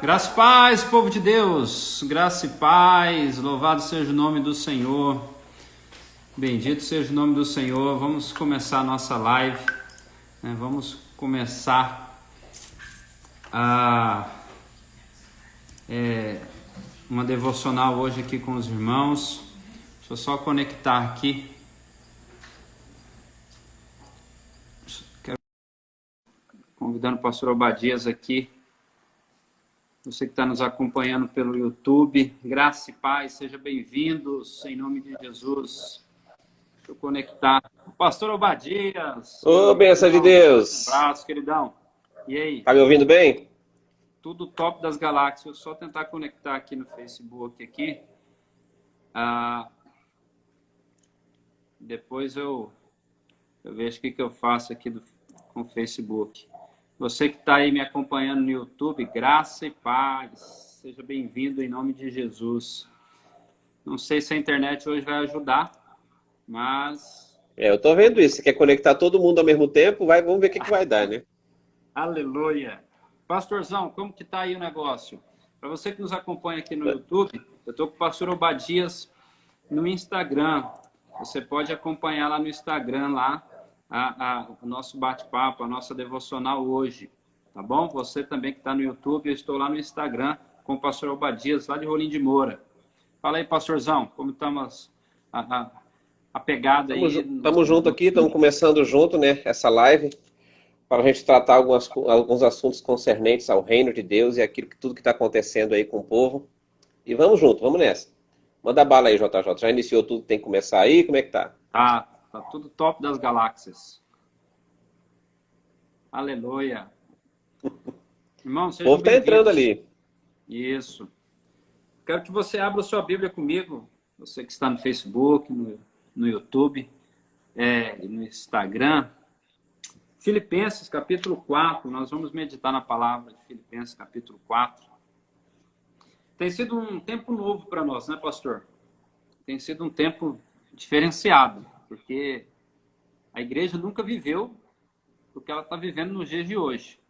Graça e paz, povo de Deus, graça e paz, louvado seja o nome do Senhor, bendito seja o nome do Senhor. Vamos começar a nossa live, né? Vamos começar a uma devocional hoje aqui com os irmãos. Deixa eu só conectar aqui. Quero convidando o pastor Obadias aqui. Você que está nos acompanhando pelo YouTube, graça e paz, seja bem-vindos, em nome de Jesus. Deixa eu conectar. Pastor Obadias. Ô, benção de Um Deus. abraço, queridão. E aí? Tá me ouvindo bem? Tudo top das galáxias. Eu só tentar conectar aqui no Facebook aqui. Depois eu vejo o que eu faço aqui com o Facebook. Você que está aí me acompanhando no YouTube, graça e paz. Seja bem-vindo em nome de Jesus. Não sei se a internet hoje vai ajudar, mas... Eu tô vendo isso. Você quer conectar todo mundo ao mesmo tempo? Vamos ver o que vai dar, né? Aleluia. Pastorzão, como que tá aí o negócio? Para você que nos acompanha aqui no YouTube, eu estou com o pastor Obadias no Instagram. Você pode acompanhar lá no Instagram, lá, o nosso bate-papo, a nossa devocional hoje, tá bom? Você também que está no YouTube, eu estou lá no Instagram com o pastor Obadias, lá de Rolim de Moura. Fala aí, pastorzão, como estamos a pegada aí? Estamos junto aqui, estamos começando junto, né? Essa live, para a gente tratar alguns assuntos concernentes ao reino de Deus e tudo que está acontecendo aí com o povo. E vamos junto, vamos nessa. Manda bala aí, JJ. Já iniciou tudo, tem que começar aí? Como é que tá? Tá tudo top das galáxias. Aleluia. Irmão, O povo tá entrando ali. Isso. Quero que você abra sua Bíblia comigo. Você que está no Facebook, no YouTube, no Instagram. Filipenses, capítulo 4. Nós vamos meditar na palavra de Filipenses, capítulo 4. Tem sido um tempo novo para nós, né, pastor? Tem sido um tempo diferenciado, porque a igreja nunca viveu o que ela está vivendo nos dias de hoje.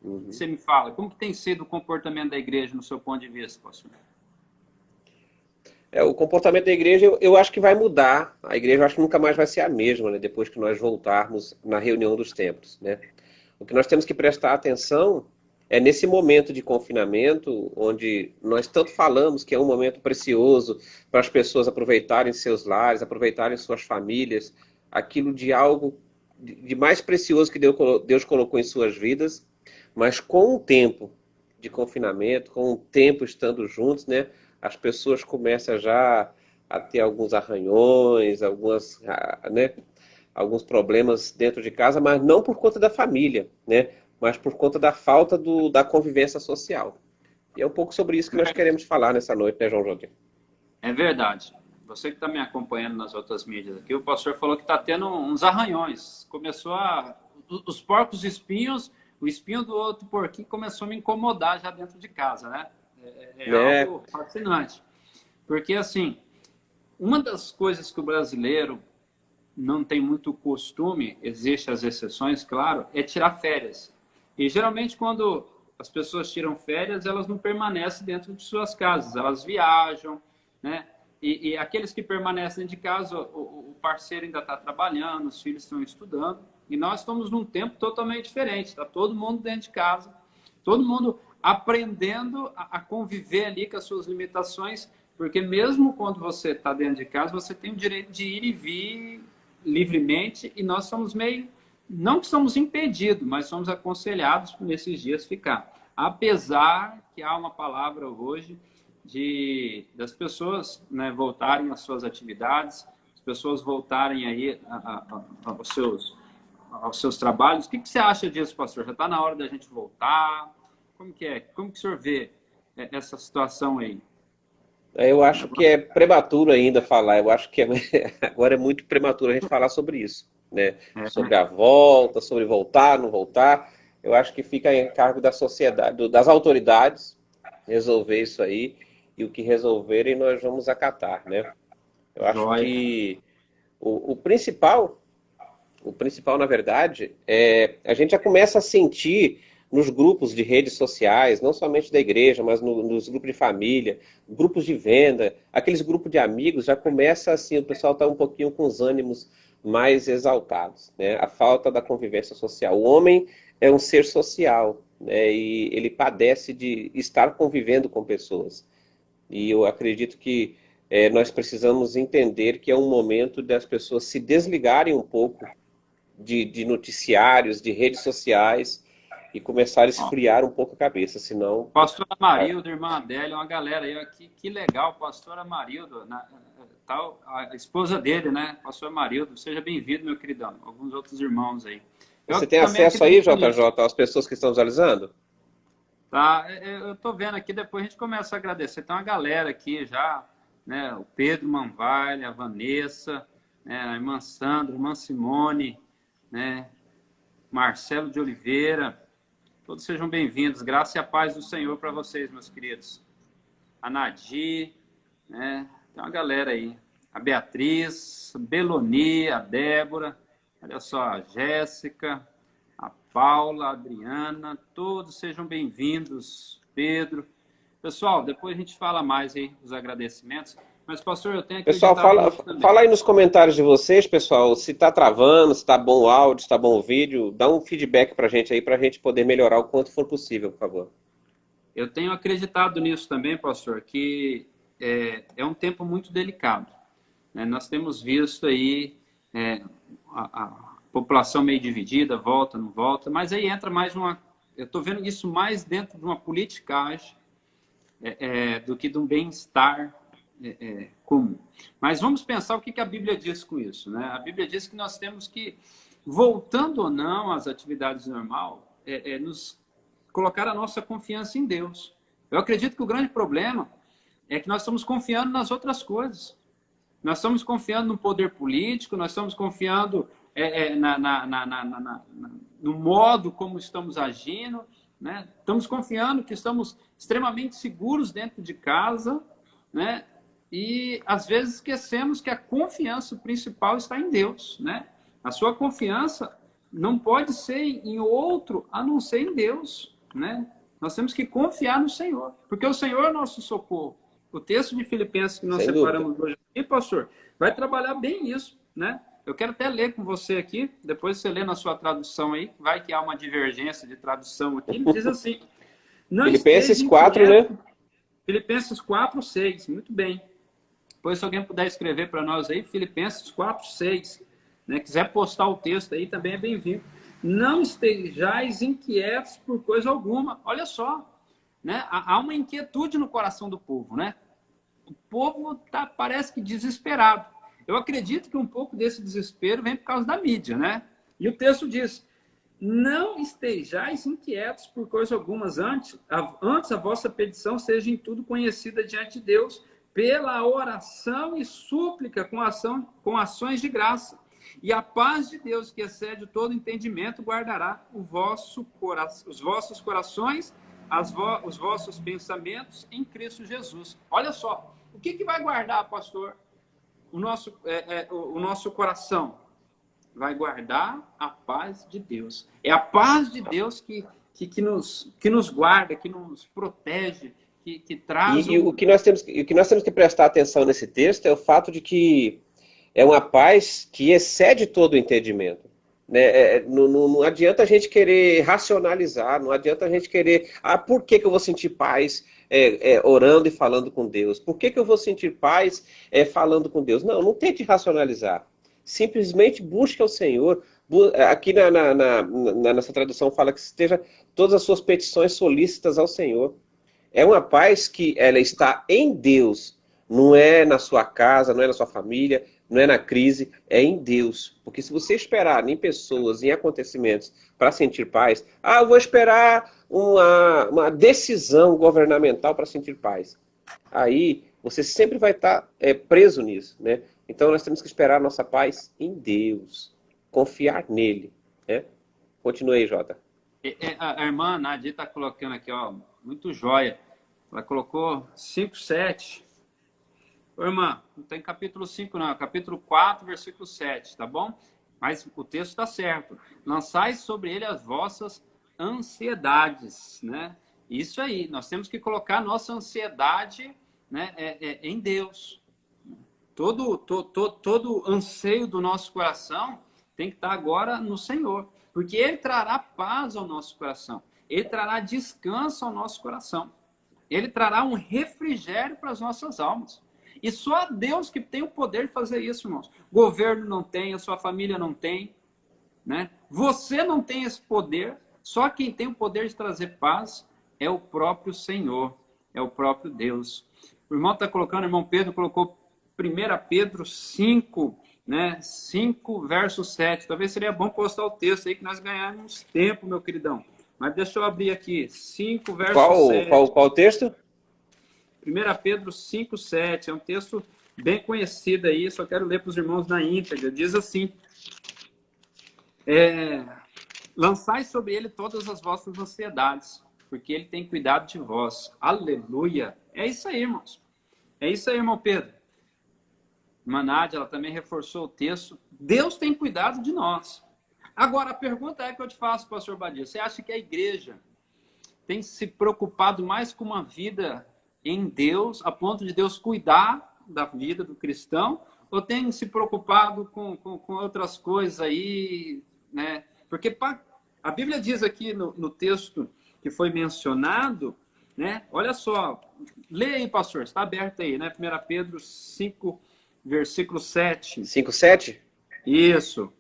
O que você me fala? Como que tem sido o comportamento da igreja no seu ponto de vista, pastor? O comportamento da igreja, eu acho que vai mudar. A igreja, eu acho que nunca mais vai ser a mesma, né? Depois que nós voltarmos na reunião dos templos, né? O que nós temos que prestar atenção é nesse momento de confinamento, onde nós tanto falamos que é um momento precioso para as pessoas aproveitarem seus lares, aproveitarem suas famílias, aquilo de algo de mais precioso que Deus colocou em suas vidas, mas com o tempo de confinamento, com o tempo estando juntos, né, as pessoas começam já a ter alguns arranhões, alguns problemas dentro de casa, mas não por conta da família, né? Mas por conta da falta da convivência social. E é um pouco sobre isso que nós queremos falar nessa noite, né, João Joaquim? É verdade. Você que está me acompanhando nas outras mídias aqui, o pastor falou que está tendo uns arranhões. Os porcos espinhos, o espinho do outro porquinho começou a me incomodar já dentro de casa, né? Algo fascinante. Porque, assim, uma das coisas que o brasileiro não tem muito costume, existem as exceções, claro, é tirar férias. E geralmente quando as pessoas tiram férias, elas não permanecem dentro de suas casas, elas viajam, né? E aqueles que permanecem de casa, o parceiro ainda está trabalhando, os filhos estão estudando, e nós estamos num tempo totalmente diferente, está todo mundo dentro de casa, todo mundo aprendendo a conviver ali com as suas limitações, porque mesmo quando você está dentro de casa, você tem o direito de ir e vir livremente, e nós somos não que somos impedidos, mas somos aconselhados nesses dias ficar. Apesar que há uma palavra hoje das pessoas, né, voltarem às suas atividades, as pessoas voltarem aí aos seus trabalhos. O que você acha disso, pastor? Já está na hora da gente voltar? Como que é? Como que o senhor vê essa situação aí? Eu acho que é prematuro ainda falar. Eu acho que agora é muito prematuro a gente falar sobre isso, né? Sobre a volta, sobre voltar, não voltar. Eu acho que fica em cargo da sociedade, das autoridades, resolver isso aí. E o que resolverem nós vamos acatar, né? Eu acho que o principal, na verdade, a gente já começa a sentir nos grupos de redes sociais, não somente da igreja, mas nos grupos de família, grupos de venda, aqueles grupos de amigos, já começa assim, o pessoal está um pouquinho com os ânimos mais exaltados, né? A falta da convivência social. O homem é um ser social, né? E ele padece de estar convivendo com pessoas. E eu acredito que nós precisamos entender que é um momento das pessoas se desligarem um pouco de noticiários, de redes sociais e começar a Ó, esfriar um pouco a cabeça, senão... pastora Marilda, irmã Adélia, uma galera aí aqui, que legal, pastora Marilda, tal, a esposa dele, né? Pastor Marilda, seja bem-vindo, meu queridão. Alguns outros irmãos aí. Você Eu tem também acesso aí, acredito nisso. JJ, às pessoas que estão visualizando? Tá, eu tô vendo aqui, depois a gente começa a agradecer. Tem uma galera aqui já, né? O Pedro Manvalha, a Vanessa, né? A irmã Sandra, a irmã Simone, né? Marcelo de Oliveira. Todos sejam bem-vindos. Graça e a paz do Senhor para vocês, meus queridos. A Nadir, né? Tem uma galera aí. A Beatriz, a Beloni, a Débora, olha só, a Jéssica, a Paula, a Adriana, todos sejam bem-vindos. Pedro. Pessoal, depois a gente fala mais aí dos agradecimentos. Mas, pastor, eu tenho Pessoal, acreditado nisso também. fala aí nos comentários de vocês, pessoal, se está travando, se está bom o áudio, se está bom o vídeo, dá um feedback para a gente aí, para a gente poder melhorar o quanto for possível, por favor. Eu tenho acreditado nisso também, pastor, que é um tempo muito delicado, né? Nós temos visto aí a população meio dividida, volta, não volta, mas aí entra mais uma... Eu estou vendo isso mais dentro de uma politicagem do que de um bem-estar comum. Mas vamos pensar o que a Bíblia diz com isso, né? A Bíblia diz que nós temos que, voltando ou não às atividades normais, nos colocar a nossa confiança em Deus. Eu acredito que o grande problema é que nós estamos confiando nas outras coisas. Nós estamos confiando no poder político, nós estamos confiando no modo como estamos agindo, né? Estamos confiando que estamos extremamente seguros dentro de casa, né? E às vezes esquecemos que a confiança principal está em Deus, né? A sua confiança não pode ser em outro a não ser em Deus, né? Nós temos que confiar no Senhor, porque o Senhor é nosso socorro. O texto de Filipenses que nós Sem dúvida. separamos hoje aqui, pastor, vai trabalhar bem isso, né? Eu quero até ler com você aqui, depois você lê na sua tradução aí, vai que há uma divergência de tradução aqui, ele diz assim, não Filipenses esteja 4, inquieto. né? Filipenses 4, 6, muito bem. Depois, se alguém puder escrever para nós aí, Filipenses 4, 6, né? Quiser postar o texto aí, também é bem-vindo. Não estejais inquietos por coisa alguma. Olha só, né? Há uma inquietude no coração do povo, né? O povo parece que desesperado. Eu acredito que um pouco desse desespero vem por causa da mídia, né? E o texto diz, não estejais inquietos por coisa alguma, antes a vossa petição seja em tudo conhecida diante de Deus, pela oração e súplica com ações de graça. E a paz de Deus, que excede todo entendimento, guardará os vossos corações, os vossos pensamentos em Cristo Jesus. Olha só, o que vai guardar, pastor, o nosso coração? Vai guardar a paz de Deus. É a paz de Deus que nos guarda, que nos protege, que traz... E o que nós temos que prestar atenção nesse texto é o fato de que é uma paz que excede todo o entendimento. Né? Não adianta a gente querer racionalizar, não adianta a gente querer... por que eu vou sentir paz orando e falando com Deus? Por que eu vou sentir paz falando com Deus? Não tente racionalizar. Simplesmente busque ao Senhor. Aqui nessa tradução fala que esteja todas as suas petições solícitas ao Senhor. É uma paz que ela está em Deus, não é na sua casa, não é na sua família, não é na crise, é em Deus. Porque se você esperar em pessoas, em acontecimentos, para sentir paz, eu vou esperar uma decisão governamental para sentir paz. Aí você sempre vai estar preso nisso, né? Então nós temos que esperar a nossa paz em Deus, confiar nele, né? Continue aí, Jota. A irmã Nadia está colocando aqui, ó, muito jóia. Ela colocou 5:7. Ô, irmã, não tem capítulo 5 não, é capítulo 4, versículo 7, tá bom? Mas o texto está certo. Lançai sobre ele as vossas ansiedades, né? Isso aí, nós temos que colocar nossa ansiedade, né, em Deus. Todo anseio do nosso coração tem que estar agora no Senhor, porque Ele trará paz ao nosso coração, Ele trará descanso ao nosso coração, Ele trará um refrigério para as nossas almas. E só Deus que tem o poder de fazer isso, irmãos. O governo não tem, a sua família não tem, né? Você não tem esse poder, só quem tem o poder de trazer paz é o próprio Senhor, é o próprio Deus. O irmão está colocando, o irmão Pedro colocou 1 Pedro 5, né? 5, verso 7. Talvez seria bom postar o texto aí, que nós ganhamos tempo, meu queridão. Mas deixa eu abrir aqui. 5, verso 7. Qual texto? 1 Pedro 5, 7. É um texto bem conhecido aí, só quero ler para os irmãos na íntegra. Diz assim: lançai sobre ele todas as vossas ansiedades, porque ele tem cuidado de vós. Aleluia! É isso aí, irmãos. É isso aí, irmão Pedro. Irmã Nádia, ela também reforçou o texto. Deus tem cuidado de nós. Agora, a pergunta é que eu te faço, pastor Badia. Você acha que a igreja tem se preocupado mais com uma vida em Deus, a ponto de Deus cuidar da vida do cristão, ou tem se preocupado com outras coisas aí, né? Porque a Bíblia diz aqui no texto que foi mencionado, né? Olha só, lê aí, pastor, está aberto aí, né? 1 Pedro 5, versículo 7. 5, 7? Isso.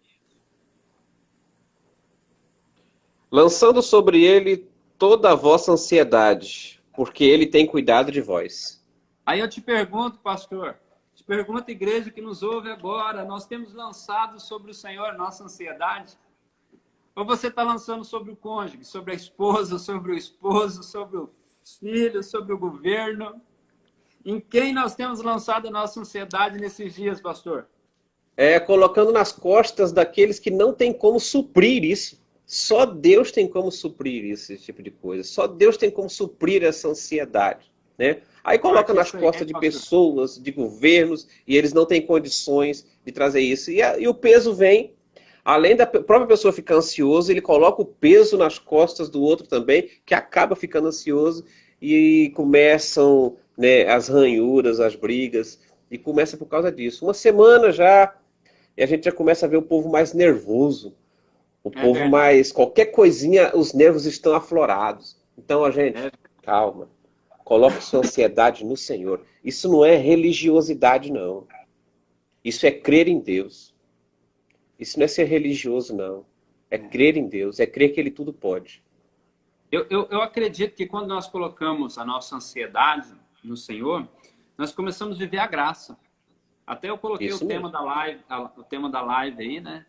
Lançando sobre ele toda a vossa ansiedade, porque ele tem cuidado de vós. Aí eu te pergunto, pastor, te pergunto, igreja que nos ouve agora, nós temos lançado sobre o Senhor nossa ansiedade? Ou você está lançando sobre o cônjuge, sobre a esposa, sobre o esposo, sobre os filhos, sobre o governo? Em quem nós temos lançado a nossa ansiedade nesses dias, pastor? Colocando nas costas daqueles que não têm como suprir isso. Só Deus tem como suprir esse tipo de coisa. Só Deus tem como suprir essa ansiedade, né? Aí coloca nas costas de pessoas, de governos, e eles não têm condições de trazer isso. E o peso vem, além da própria pessoa ficar ansiosa, ele coloca o peso nas costas do outro também, que acaba ficando ansioso, e começam, né, as ranhuras, as brigas, e começa por causa disso. Uma semana já, e a gente já começa a ver o povo mais nervoso. O povo mais... Qualquer coisinha, os nervos estão aflorados. Então, a gente, calma. Coloque sua ansiedade no Senhor. Isso não é religiosidade, não. Isso é crer em Deus. Isso não é ser religioso, não. É crer em Deus. É crer que Ele tudo pode. Eu acredito que quando nós colocamos a nossa ansiedade no Senhor, nós começamos a viver a graça. Até eu coloquei o tema da live aí, né?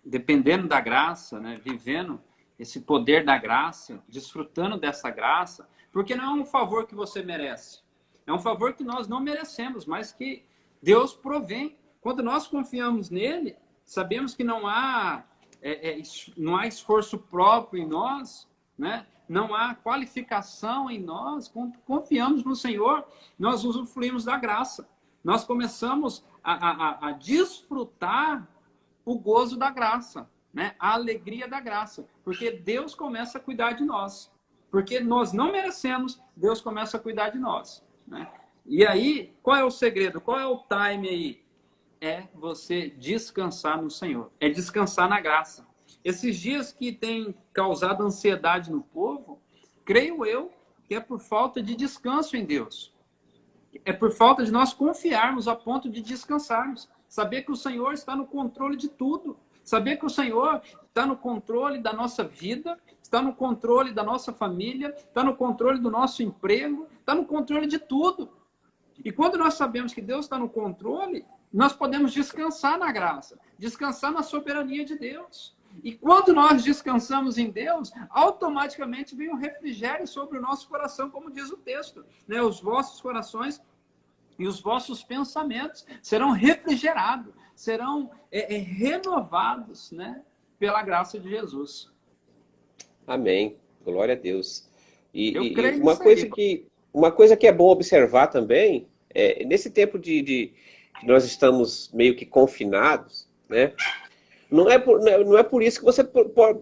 Dependendo da graça, né? Vivendo esse poder da graça, desfrutando dessa graça, porque não é um favor que você merece, é um favor que nós não merecemos, mas que Deus provém. Quando nós confiamos nele, sabemos que não há esforço próprio em nós, né? Não há qualificação em nós. Quando confiamos no Senhor, nós usufruímos da graça, nós começamos a desfrutar o gozo da graça, né? A alegria da graça, porque Deus começa a cuidar de nós, porque nós não merecemos, Deus começa a cuidar de nós, né? E aí, qual é o segredo? Qual é o time aí? É você descansar no Senhor, é descansar na graça. Esses dias que tem causado ansiedade no povo, creio eu que é por falta de descanso em Deus, é por falta de nós confiarmos a ponto de descansarmos. Saber que o Senhor está no controle de tudo. Saber que o Senhor está no controle da nossa vida, está no controle da nossa família, está no controle do nosso emprego, está no controle de tudo. E quando nós sabemos que Deus está no controle, nós podemos descansar na graça, descansar na soberania de Deus. E quando nós descansamos em Deus, automaticamente vem um refrigério sobre o nosso coração, como diz o texto, né? Os vossos corações e os vossos pensamentos serão refrigerados, serão renovados, né, pela graça de Jesus. Amém. Glória a Deus. Eu creio uma coisa que é bom observar também, nesse tempo que nós estamos meio que confinados, né? não é por isso que você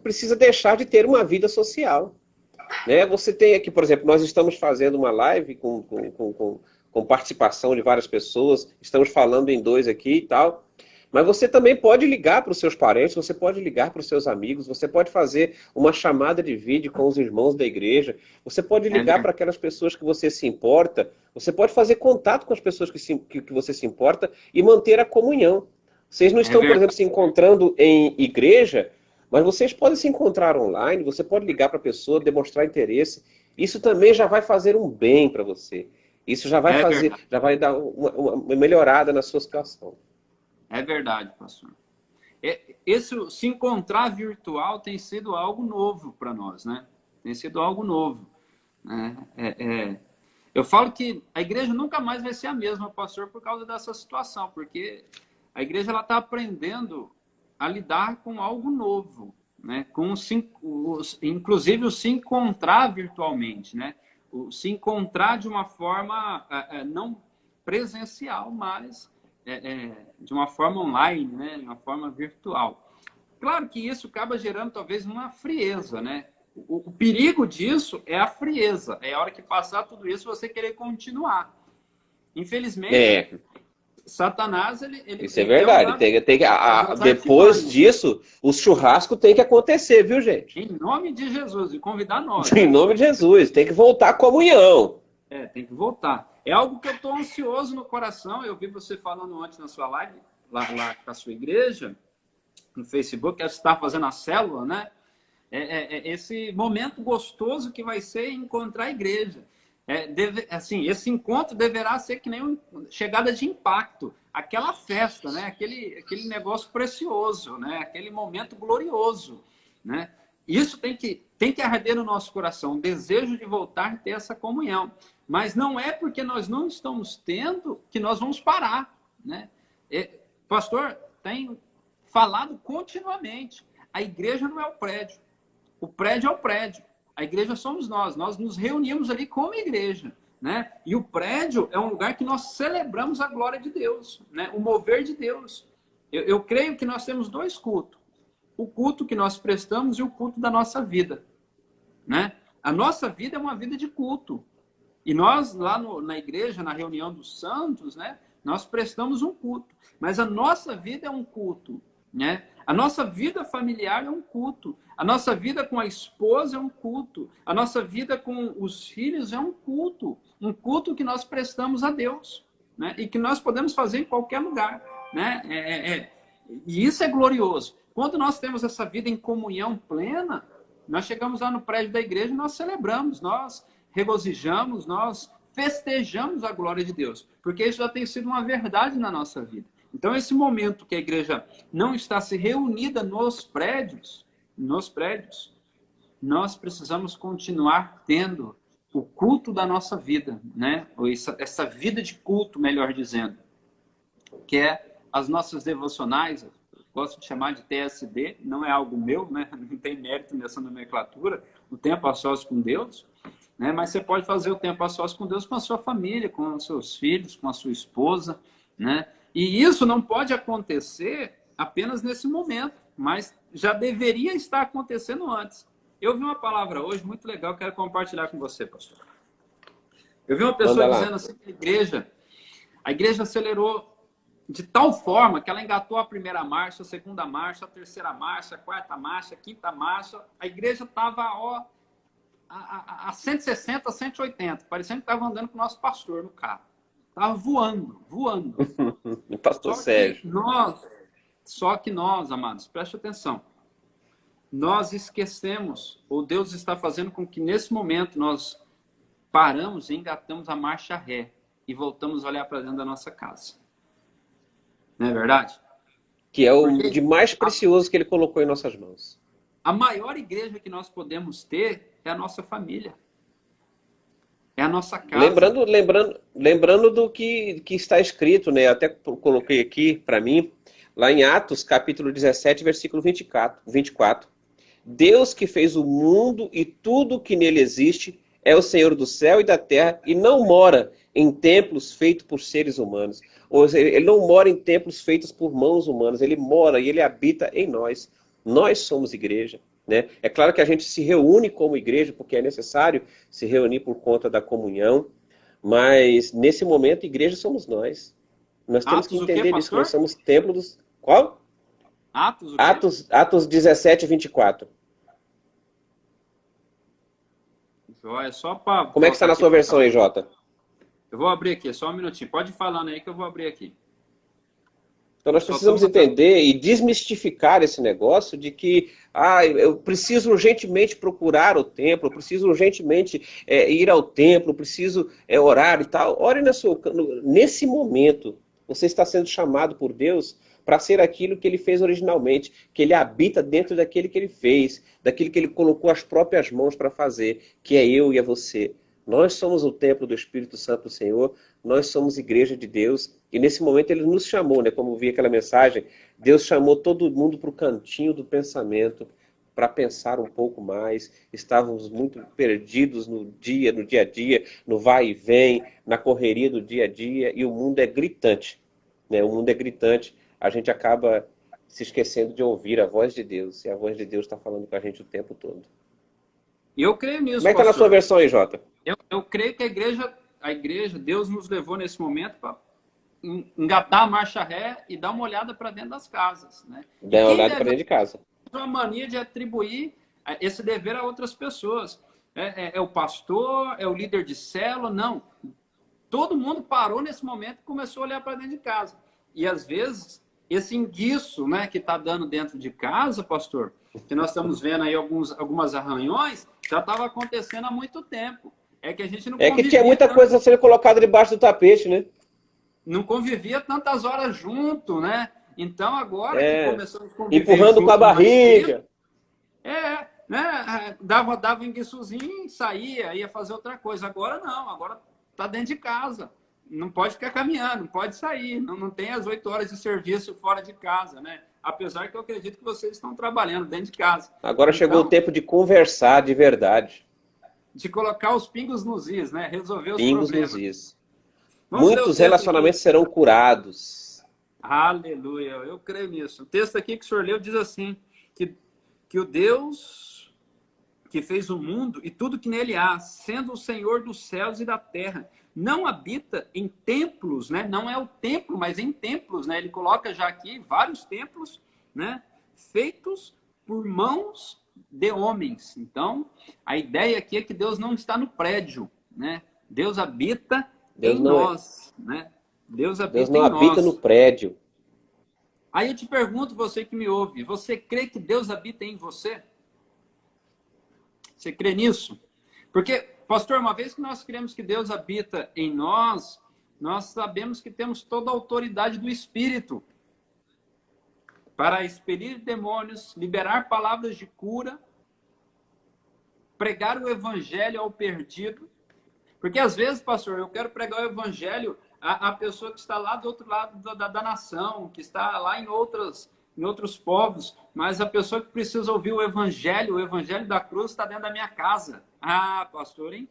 precisa deixar de ter uma vida social. Né? Você tem aqui, por exemplo, nós estamos fazendo uma live com participação de várias pessoas, estamos falando em dois aqui e tal, mas você também pode ligar para os seus parentes, você pode ligar para os seus amigos, você pode fazer uma chamada de vídeo com os irmãos da igreja, você pode ligar para aquelas pessoas que você se importa, você pode fazer contato com as pessoas que você se importa e manter a comunhão. Vocês não estão, por exemplo, se encontrando em igreja, mas vocês podem se encontrar online, você pode ligar para a pessoa, demonstrar interesse. Isso também já vai fazer um bem para você. Isso já vai já vai dar uma melhorada na sua situação. É verdade, pastor. Esse se encontrar virtual tem sido algo novo para nós, né? Tem sido algo novo. Eu falo que a igreja nunca mais vai ser a mesma, pastor, por causa dessa situação, porque a igreja está aprendendo a lidar com algo novo, né? Inclusive o se encontrar virtualmente, né? O se encontrar de uma forma não presencial, mas de uma forma online, né? De uma forma virtual. Claro que isso acaba gerando talvez uma frieza, né? O perigo disso é a frieza. É a hora que passar tudo isso você querer continuar. Infelizmente, Satanás, isso é verdade. Depois disso, o churrasco tem que acontecer, viu, gente? Em nome de Jesus, e convidar nós. Em nome de Jesus, tem que voltar à comunhão. Tem que voltar. É algo que eu estou ansioso no coração. Eu vi você falando antes na sua live, lá com a sua igreja, no Facebook, que você está fazendo a célula, né? Esse momento gostoso que vai ser encontrar a igreja. Esse encontro deverá ser que nem uma chegada de impacto, aquela festa, né? aquele negócio precioso, né? Aquele momento glorioso, né? Isso tem que arder no nosso coração, o desejo de voltar a ter essa comunhão. Mas não é porque nós não estamos tendo que nós vamos parar, né? Pastor tem falado continuamente, a igreja não é o prédio é o prédio. A igreja somos nós nos reunimos ali como igreja, né? E o prédio é um lugar que nós celebramos a glória de Deus, né? O mover de Deus. Eu creio que nós temos dois cultos. O culto que nós prestamos e o culto da nossa vida, né? A nossa vida é uma vida de culto. E nós, lá na igreja, na reunião dos santos, né? Nós prestamos um culto. Mas a nossa vida é um culto, né? A nossa vida familiar é um culto. A nossa vida com a esposa é um culto. A nossa vida com os filhos é um culto. Um culto que nós prestamos a Deus, né? E que nós podemos fazer em qualquer lugar, né? E isso é glorioso. Quando nós temos essa vida em comunhão plena, nós chegamos lá no prédio da igreja e nós celebramos, nós regozijamos, nós festejamos a glória de Deus. Porque isso já tem sido uma verdade na nossa vida. Então, esse momento que a igreja não está se reunida nos prédios, nós precisamos continuar tendo o culto da nossa vida, né? Ou essa vida de culto, melhor dizendo, que é as nossas devocionais. Eu gosto de chamar de TSD, não é algo meu, né? Não tem mérito nessa nomenclatura, o tempo a sós com Deus, né? Mas você pode fazer o tempo a sós com Deus com a sua família, com os seus filhos, com a sua esposa, né? E isso não pode acontecer apenas nesse momento, mas já deveria estar acontecendo antes. Eu vi uma palavra hoje muito legal, quero compartilhar com você, pastor. Eu vi uma pessoa dizendo assim que a igreja acelerou de tal forma que ela engatou a primeira marcha, a segunda marcha, a terceira marcha, a quarta marcha, a quinta marcha. A igreja estava a 160, 180, parecendo que estava andando com o nosso pastor no carro. Estava voando. Pastor Sérgio. Só que nós, amados, preste atenção. Nós esquecemos, ou Deus está fazendo com que nesse momento nós paramos e engatamos a marcha ré e voltamos a olhar para dentro da nossa casa. Não é verdade? Que é o de mais precioso que ele colocou em nossas mãos. A maior igreja que nós podemos ter é a nossa família. É a nossa casa. Lembrando do que está escrito, né? Até coloquei aqui para mim, lá em Atos, capítulo 17, versículo 24. Deus que fez o mundo e tudo que nele existe é o Senhor do céu e da terra e não mora em templos feitos por seres humanos. Ou seja, ele não mora em templos feitos por mãos humanas, ele mora e ele habita em nós. Nós somos igreja, né? É claro que a gente se reúne como igreja porque é necessário se reunir por conta da comunhão, mas nesse momento, igreja somos nós. Nós temos que Atos o quê, entender isso, que nós pastor? somos templo dos... Qual? Atos o quê? Atos 17, 24. É só para Como é que está colocar na aqui sua para versão aí, Jota? Eu vou abrir aqui, só um minutinho. Pode ir falando aí que eu vou abrir aqui. Então nós Só estou precisamos entender e desmistificar esse negócio de que eu preciso urgentemente procurar o templo, eu preciso urgentemente ir ao templo, eu preciso orar e tal. Ore nesse momento. Você está sendo chamado por Deus para ser aquilo que ele fez originalmente, que ele habita dentro daquele que ele fez, daquilo que ele colocou as próprias mãos para fazer, que é eu e é você. Nós somos o templo do Espírito Santo do Senhor, nós somos igreja de Deus, e nesse momento ele nos chamou, né? Como eu vi aquela mensagem, Deus chamou todo mundo para o cantinho do pensamento, para pensar um pouco mais. Estávamos muito perdidos no dia a dia, no vai e vem, na correria do dia a dia, e o mundo é gritante, né? O mundo é gritante, a gente acaba se esquecendo de ouvir a voz de Deus, e a voz de Deus está falando com a gente o tempo todo. E eu creio Como nisso, é que está na sua pastor. versão aí, Jota? Eu creio que a igreja, Deus nos levou nesse momento para engatar a marcha ré e dar uma olhada para dentro das casas, né? E Dá uma quem olhada para deve dentro de casa. ter uma mania de atribuir esse dever a outras pessoas? É o pastor, é o líder de célula? Não. Todo mundo parou nesse momento e começou a olhar para dentro de casa. E às vezes esse enguiço, né, que está dando dentro de casa, pastor, que nós estamos vendo aí algumas arranhões, já estava acontecendo há muito tempo. É que a gente não É que tinha convivia muita coisa sendo colocada debaixo do tapete, né? não convivia tantas horas junto, né? Então, agora que É, começamos a conviver empurrando com a junto mais tempo, barriga. né? Dava um enguiçozinho, saía, ia fazer outra coisa. Agora não, agora tá dentro de casa. Não pode ficar caminhando, não pode sair, não tem as 8 horas de serviço fora de casa, né? Apesar que eu acredito que vocês estão trabalhando dentro de casa. Agora chegou o Então, tempo de conversar de verdade. de colocar os pingos nos is, né? Resolver os Pingos nos problemas. is. Vamos ler o Muitos texto aqui. relacionamentos serão curados. Aleluia, eu creio nisso. O texto aqui que o senhor leu diz assim, que o Deus que fez o mundo e tudo que nele há, sendo o Senhor dos céus e da terra, não habita em templos, né? Não é o templo, mas em templos, né? Ele coloca já aqui vários templos, né? Feitos por mãos de homens. Então, a ideia aqui é que Deus não está no prédio, né? Deus habita Deus em não é. nós, né? Deus Deus habita não em habita no nós. prédio. Aí eu te pergunto, você que me ouve, você crê que Deus habita em você? Você crê nisso? Porque, pastor, uma vez que nós cremos que Deus habita em nós, nós sabemos que temos toda a autoridade do Espírito para expelir demônios, liberar palavras de cura, pregar o evangelho ao perdido. Porque às vezes, pastor, eu quero pregar o evangelho à pessoa que está lá do outro lado da nação, que está lá em outros povos, mas a pessoa que precisa ouvir o evangelho da cruz está dentro da minha casa. Ah, pastor, hein?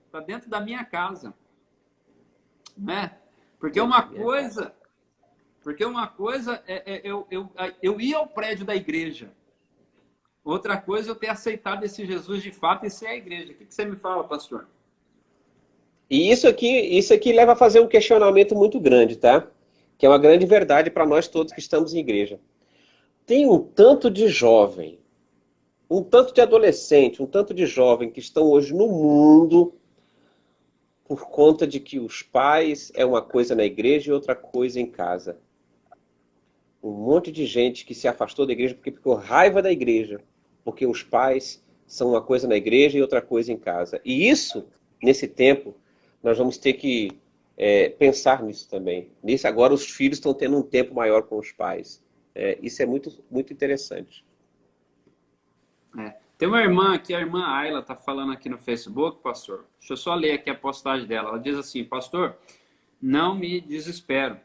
Está dentro da minha casa. Né? Porque uma coisa é eu ir ao prédio da igreja. Outra coisa é eu ter aceitado esse Jesus de fato e ser a igreja. O que você me fala, pastor? E isso aqui leva a fazer um questionamento muito grande, tá? Que é uma grande verdade para nós todos que estamos em igreja. Tem um tanto de jovem, um tanto de adolescente, um tanto de jovem que estão hoje no mundo por conta de que os pais é uma coisa na igreja e outra coisa em casa. Um monte de gente que se afastou da igreja porque ficou raiva da igreja, porque os pais são uma coisa na igreja e outra coisa em casa. E isso, nesse tempo, nós vamos ter que pensar nisso também. Nisso agora os filhos estão tendo um tempo maior com os pais. Isso é muito, muito interessante. Tem uma irmã aqui, a irmã Ayla, está falando aqui no Facebook, pastor. Deixa eu só ler aqui a postagem dela. Ela diz assim, pastor, não me desespero.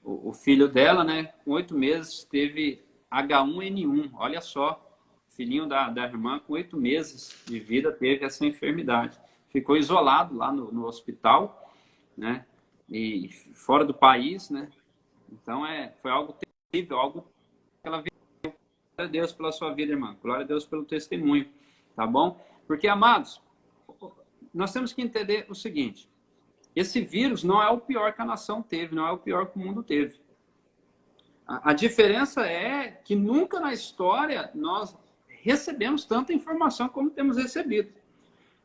O filho dela, né, com 8 meses, teve H1N1. Olha só, filhinho da irmã, com 8 meses de vida, teve essa enfermidade. ficou isolado lá no hospital, né? E fora do país, né? Então, foi algo terrível, algo que ela viu. Glória a Deus pela sua vida, irmã. Glória a Deus pelo testemunho, tá bom? Porque, amados, nós temos que entender o seguinte: esse vírus não é o pior que a nação teve, não é o pior que o mundo teve. A diferença é que nunca na história nós recebemos tanta informação como temos recebido.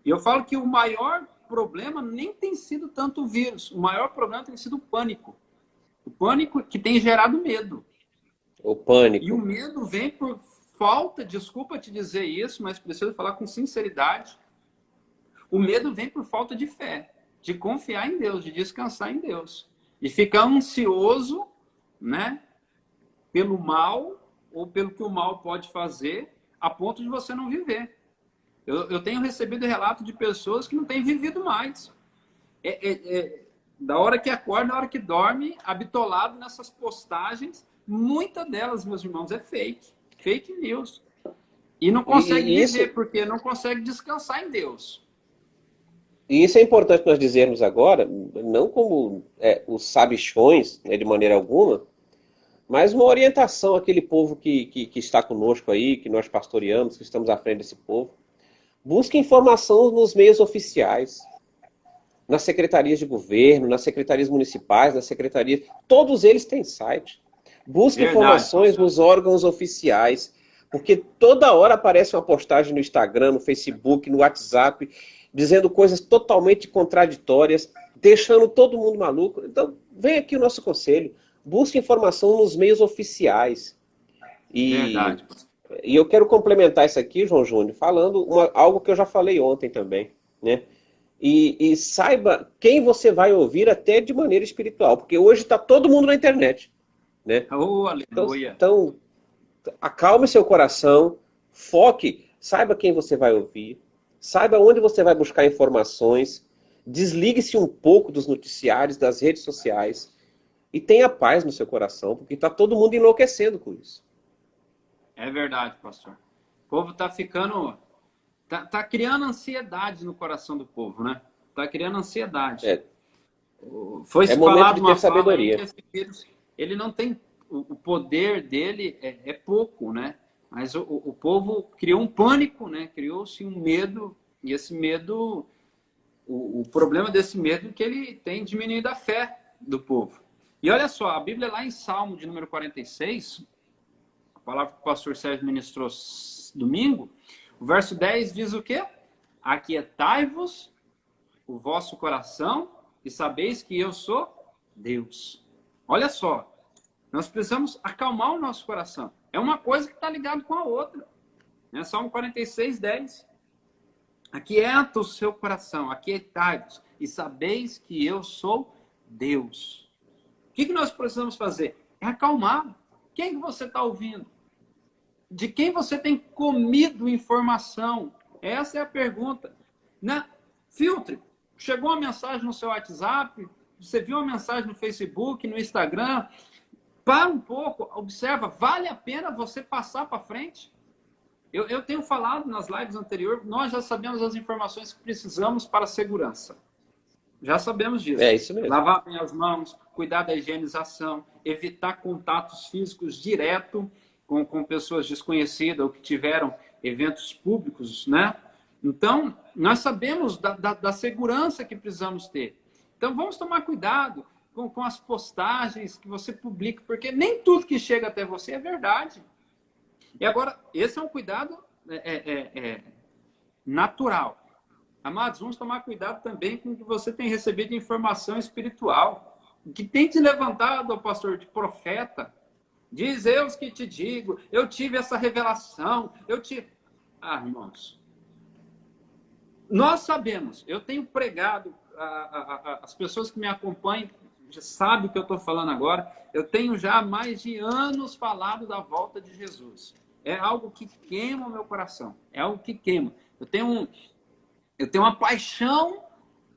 E eu falo que o maior problema nem tem sido tanto o vírus, o maior problema tem sido o pânico. O pânico que tem gerado medo. O pânico. E o medo vem por falta, desculpa te dizer isso, mas preciso falar com sinceridade. O medo vem por falta de fé, de confiar em Deus, de descansar em Deus. De ficar ansioso, né, pelo mal ou pelo que o mal pode fazer, a ponto de você não viver. Eu tenho recebido relato de pessoas que não têm vivido mais. Da hora que acorda, da hora que dorme, habitolado nessas postagens. Muitas delas, meus irmãos, é fake news. E não consegue viver, porque não consegue descansar em Deus. E isso é importante nós dizermos agora, não como os sabichões, né, de maneira alguma, mas uma orientação àquele povo que está conosco aí, que nós pastoreamos, que estamos à frente desse povo. Busque informação nos meios oficiais, nas secretarias de governo, nas secretarias municipais, nas secretarias... Todos eles têm site. Busque informações nos órgãos oficiais, porque toda hora aparece uma postagem no Instagram, no Facebook, no WhatsApp, dizendo coisas totalmente contraditórias, deixando todo mundo maluco. Então, vem aqui o nosso conselho. Busque informação nos meios oficiais. Verdade. E eu quero complementar isso aqui, João Júnior, falando algo que eu já falei ontem também, né? E saiba quem você vai ouvir até de maneira espiritual, porque hoje está todo mundo na internet, né? Oh, aleluia. Então, acalme seu coração, foque, saiba quem você vai ouvir, saiba onde você vai buscar informações, desligue-se um pouco dos noticiários, das redes sociais e tenha paz no seu coração, porque está todo mundo enlouquecendo com isso. É verdade, pastor. O povo está ficando... Tá criando ansiedade no coração do povo, né? Tá criando ansiedade. Foi falado uma fala aí que esse vírus, ele não tem... O poder dele é pouco, né? Mas o povo criou um pânico, né? Criou-se um medo. E esse medo... O problema desse medo é que ele tem diminuído a fé do povo. E olha só, a Bíblia lá em Salmo de número 46... A palavra que o pastor Sérgio ministrou domingo, o verso 10 diz o quê? Aquietai-vos o vosso coração e sabeis que eu sou Deus. Olha só, nós precisamos acalmar o nosso coração. É uma coisa que está ligada com a outra. Né? Salmo 46, 10. Aquieta o seu coração, aquietai-vos e sabeis que eu sou Deus. O que nós precisamos fazer? É acalmar. Quem que você está ouvindo? De quem você tem comido informação? Essa é a pergunta. Filtre. Chegou uma mensagem no seu WhatsApp, você viu uma mensagem no Facebook, no Instagram. Para um pouco, observa, vale a pena você passar para frente? Eu tenho falado nas lives anteriores, nós já sabemos as informações que precisamos para a segurança. Já sabemos disso. É isso mesmo. Lavar bem as mãos, cuidar da higienização, evitar contatos físicos direto com pessoas desconhecidas ou que tiveram eventos públicos, né? Então, nós sabemos da segurança que precisamos ter. Então, vamos tomar cuidado com as postagens que você publica, porque nem tudo que chega até você é verdade. E agora, esse é um cuidado natural. Amados, vamos tomar cuidado também com o que você tem recebido de informação espiritual, que tem te levantado, pastor, de profeta. Diz eu que te digo, eu tive essa revelação, irmãos, nós sabemos, eu tenho pregado, as pessoas que me acompanham já sabem o que eu estou falando agora, eu tenho já há mais de anos falado da volta de Jesus. É algo que queima o meu coração, é algo que queima. Eu tenho uma paixão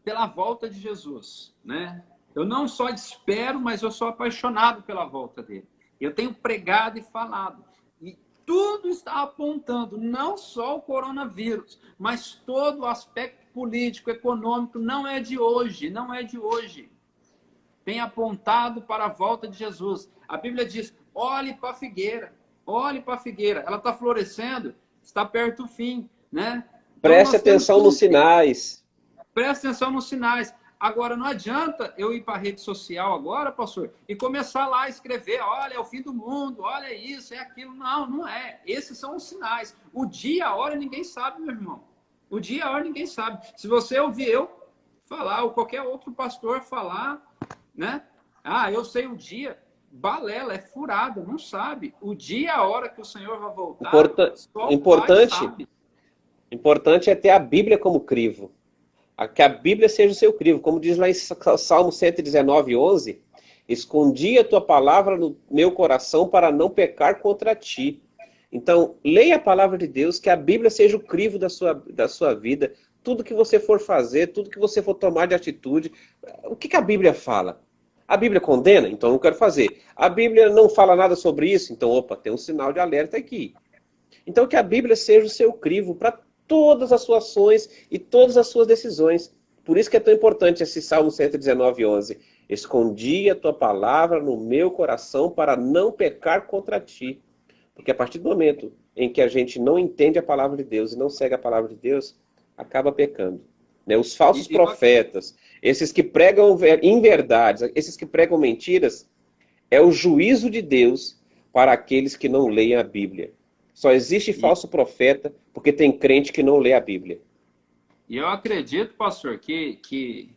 pela volta de Jesus, né? Eu não só espero, mas eu sou apaixonado pela volta dele. Eu tenho pregado e falado. E tudo está apontando, não só o coronavírus, mas todo o aspecto político, econômico, não é de hoje, não é de hoje. Tem apontado para a volta de Jesus. A Bíblia diz, olhe para a figueira, olhe para a figueira. Ela está florescendo, está perto do fim, né? Então, Preste atenção nos sinais. Preste atenção nos sinais. Agora, não adianta eu ir para a rede social agora, pastor, e começar lá a escrever, olha, é o fim do mundo, olha isso, é aquilo. Não, não é. Esses são os sinais. O dia, a hora, ninguém sabe, meu irmão. O dia, a hora, ninguém sabe. Se você ouvir eu falar, ou qualquer outro pastor falar, né? Ah, eu sei o dia. Balela, é furada, não sabe. O dia, a hora que o Senhor vai voltar, só o Pai sabe. Importante é ter a Bíblia como crivo. Que a Bíblia seja o seu crivo. Como diz lá em Salmo 119, 11, escondi a tua palavra no meu coração para não pecar contra ti. Então, leia a palavra de Deus, que a Bíblia seja o crivo da sua vida. Tudo que você for fazer, tudo que você for tomar de atitude. O que a Bíblia fala? A Bíblia condena? Então não quero fazer. A Bíblia não fala nada sobre isso? Então, opa, tem um sinal de alerta aqui. Então, que a Bíblia seja o seu crivo para todas as suas ações e todas as suas decisões. Por isso que é tão importante esse Salmo 119, 11. Escondi a tua palavra no meu coração para não pecar contra ti. Porque a partir do momento em que a gente não entende a palavra de Deus e não segue a palavra de Deus, acaba pecando. Né? Os falsos profetas, esses que pregam inverdades, esses que pregam mentiras, é o juízo de Deus para aqueles que não leem a Bíblia. Só existe falso profeta porque tem crente que não lê a Bíblia. E eu acredito, pastor, que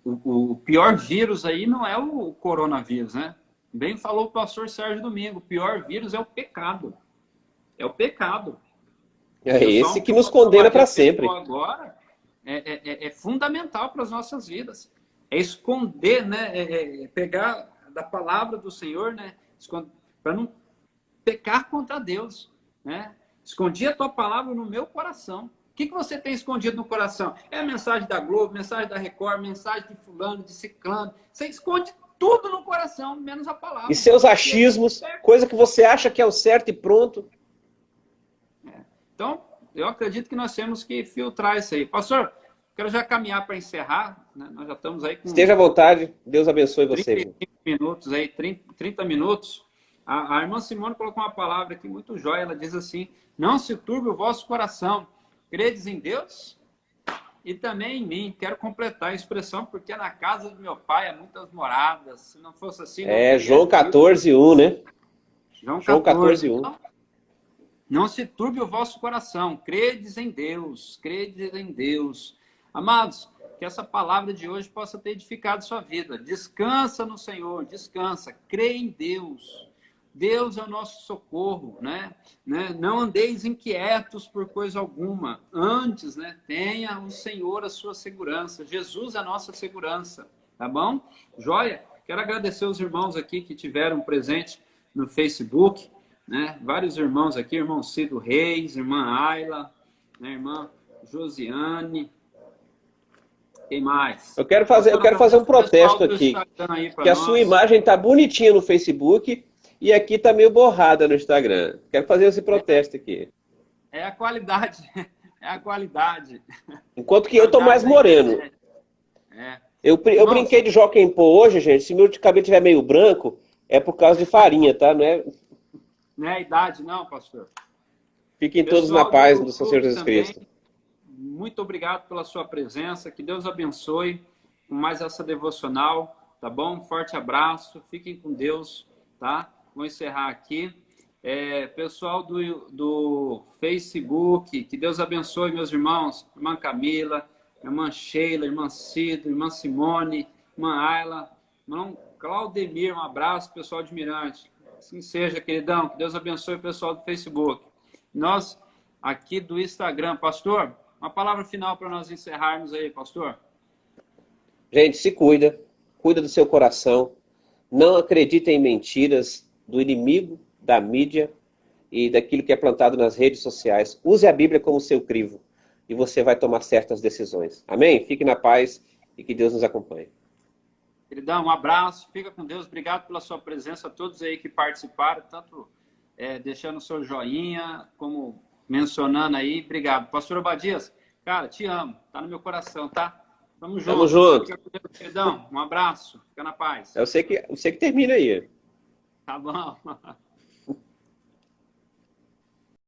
o pior vírus aí não é o coronavírus, né? Bem falou o pastor Sérgio Domingo, o pior vírus é o pecado. É o pecado. É esse que nos condena para sempre. Agora é fundamental para as nossas vidas. É esconder, né? Pegar da palavra do Senhor, né? Para não pecar contra Deus, né? Escondi a tua palavra no meu coração. O que você tem escondido no coração? É a mensagem da Globo, mensagem da Record, mensagem de fulano, de ciclano. Você esconde tudo no coração, menos a palavra. E seus achismos, coisa que você acha que é o certo e pronto. Então, eu acredito que nós temos que filtrar isso aí. Pastor, quero já caminhar para encerrar, né? Nós já estamos aí com... Esteja à vontade, Deus abençoe você. 35 minutos aí, 30 minutos. A irmã Simone colocou uma palavra aqui muito jóia, ela diz assim, não se turbe o vosso coração, credes em Deus e também em mim. Quero completar a expressão, porque na casa do meu pai há muitas moradas, se não fosse assim... João 14, 1, né? João 14, 1. Não se turbe o vosso coração, credes em Deus, credes em Deus. Amados, que essa palavra de hoje possa ter edificado sua vida. Descansa no Senhor, descansa, crê em Deus. Deus é o nosso socorro, né? Não andeis inquietos por coisa alguma. Antes, né, tenha o Senhor a sua segurança. Jesus é a nossa segurança, tá bom? Joia? Quero agradecer os irmãos aqui que tiveram presente no Facebook, né? Vários irmãos aqui, irmão Cido Reis, irmã Ayla, né? Irmã Josiane. Quem mais? Eu quero fazer um protesto aqui. Que a sua imagem tá bonitinha no Facebook e aqui tá meio borrada no Instagram. Quero fazer esse protesto aqui. É a qualidade. É a qualidade. Enquanto que eu tô mais moreno. Eu brinquei de Joaquim Pô hoje, gente. Se meu cabelo tiver meio branco, é por causa de farinha, tá? Não é a idade, não, pastor. Fiquem todos na paz do Senhor Jesus Cristo. Muito obrigado pela sua presença. Que Deus abençoe com mais essa devocional, tá bom? Um forte abraço. Fiquem com Deus, tá? Vou encerrar aqui. Pessoal do Facebook, que Deus abençoe, meus irmãos. Irmã Camila, irmã Sheila, irmã Cido, irmã Simone, irmã Ayla, irmão Claudemir, um abraço, pessoal de Mirante. Assim seja, queridão. Que Deus abençoe o pessoal do Facebook. Nós, aqui do Instagram, pastor, uma palavra final para nós encerrarmos aí, pastor. Gente, se cuida. Cuida do seu coração. Não acredite em mentiras do inimigo, da mídia e daquilo que é plantado nas redes sociais. Use a Bíblia como seu crivo e você vai tomar certas decisões. Amém? Fique na paz e que Deus nos acompanhe. Queridão, um abraço. Fica com Deus. Obrigado pela sua presença. A todos aí que participaram, tanto deixando o seu joinha, como mencionando aí. Obrigado. Pastor Obadias, Cara, te amo. Tá no meu coração, tá? Tamo Tamo junto. junto. Queridão, um abraço. Fica na paz. Eu sei que termina aí. Tá bom.